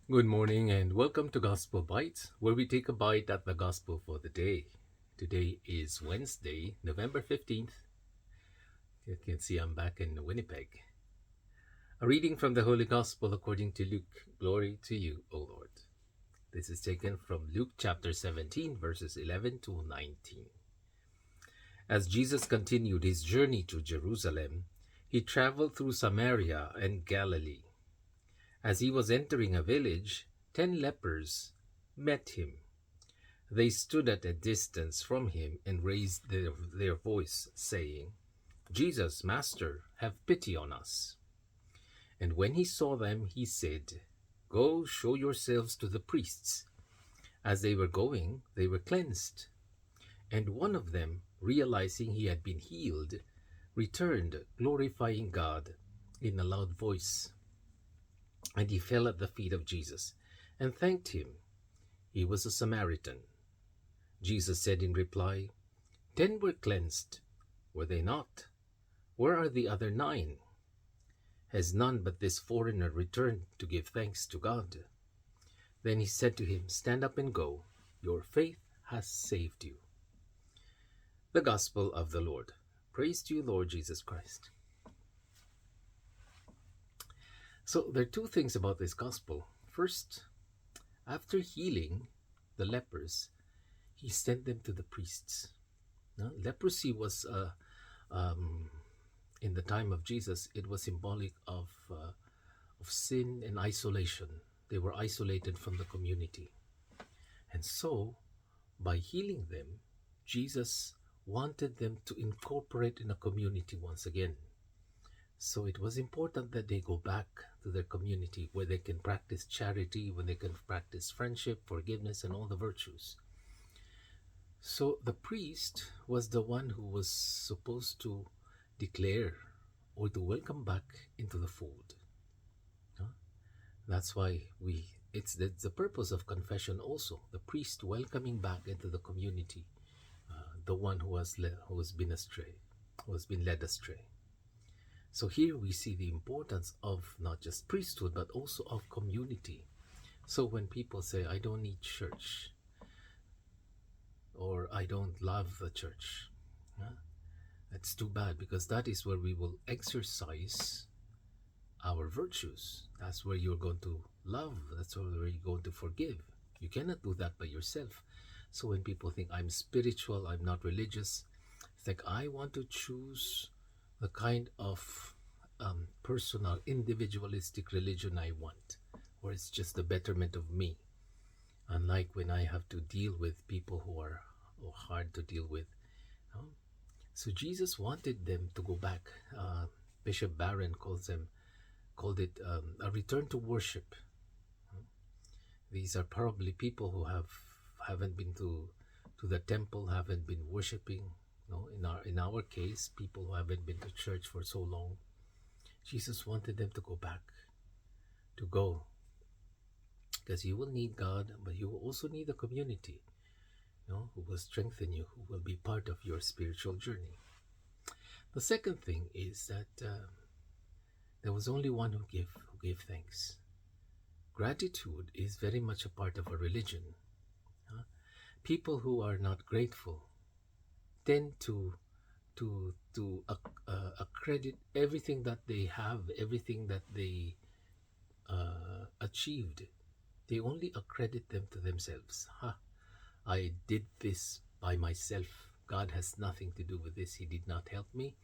Good morning and welcome to Gospel Bytes, where we take a bite at the gospel for the day. Today is Wednesday, November 15th. You can see I'm back in Winnipeg. A reading from the Holy Gospel according to Luke. Glory to you, O Lord. This is taken from Luke chapter 17, verses 11 to 19. As Jesus continued his journey to Jerusalem, he traveled through Samaria and Galilee. As he was entering a village, 10 lepers met him. They stood at a distance from him and raised their voice, saying, Jesus, Master, have pity on us. And when he saw them, he said, Go show yourselves to the priests. As they were going, they were cleansed. And one of them, realizing he had been healed, returned, glorifying God in a loud voice. And he fell at the feet of Jesus and thanked him. He was a Samaritan. Jesus said in reply, 10 were cleansed, were they not? Where are the other 9? Has none but this foreigner returned to give thanks to God? Then he said to him, Stand up and go. Your faith has saved you. The Gospel of the Lord. Praise to you, Lord Jesus Christ. So there are two things about this Gospel. First, after healing the lepers, he sent them to the priests. Now, leprosy was, in the time of Jesus, it was symbolic of sin and isolation. They were isolated from the community. And so, by healing them, Jesus wanted them to incorporate in a community once again. So it was important that they go back to their community where they can practice charity, where they can practice friendship, forgiveness, and all the virtues. So the priest was the one who was supposed to declare or to welcome back into the fold. That's why it's the purpose of confession also. The priest welcoming back into the community the one who has been astray, who has been led astray. So here we see the importance of not just priesthood, but also of community. So when people say, I don't need church, or I don't love the church, that's too bad, because that is where we will exercise our virtues. That's where you're going to love. That's where you're going to forgive. You cannot do that by yourself. So when people think I'm spiritual, I'm not religious, it's like I want to choose the kind of personal, individualistic religion I want, where it's just the betterment of me. Unlike when I have to deal with people who are hard to deal with. So Jesus wanted them to go back. Bishop Barron called it a return to worship. These are probably people who haven't been to the temple, haven't been worshiping. No, in our case, people who haven't been to church for so long. Jesus wanted them to go back, to go, because you will need God, but you will also need a community, who will strengthen you, who will be part of your spiritual journey. The second thing is that there was only one who gave thanks. Gratitude is very much a part of a religion. People who are not grateful tend to accredit everything that they have, everything that they achieved. They only accredit them to themselves. I did this by myself. God has nothing to do with this. He did not help me.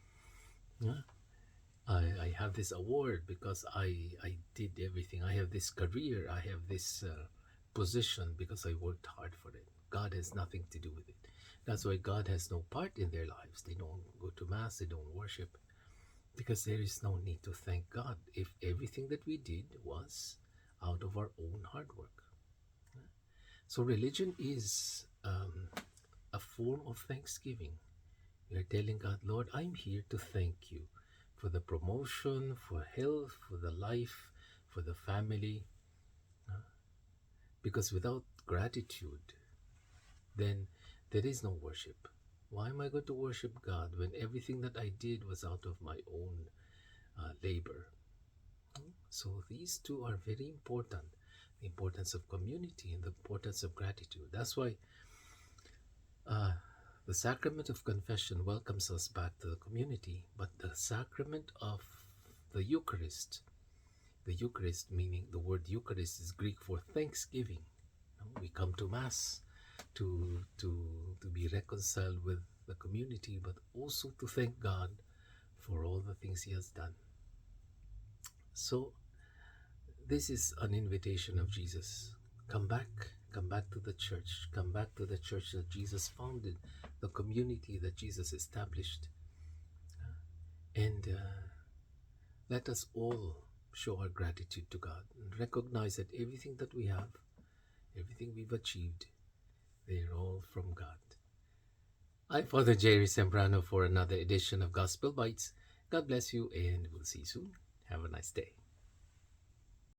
I have this award because I did everything. I have this career. I have this position because I worked hard for it. God has nothing to do with it. That's why God has no part in their lives. They don't go to Mass. They don't worship. Because there is no need to thank God if everything that we did was out of our own hard work. So religion is a form of thanksgiving. You're telling God, Lord, I'm here to thank you for the promotion, for health, for the life, for the family. Because without gratitude, then there is no worship. Why am I going to worship God when everything that I did was out of my own labor? So these two are very important. the importance of community and the importance of gratitude. That's why uh, the sacrament of confession welcomes us back to the community, but the sacrament of the Eucharist, meaning the word Eucharist is Greek for thanksgiving. We come to Mass to be reconciled with the community, but also to thank God for all the things He has done. So this is an invitation of Jesus. Come back to the church, come back to the church that Jesus founded, the community that Jesus established, and let us all show our gratitude to God and recognize that everything that we have, everything we've achieved, they're all from God. I'm Father Jerry Sembrano for another edition of Gospel Bites. God bless you, and we'll see you soon. Have a nice day.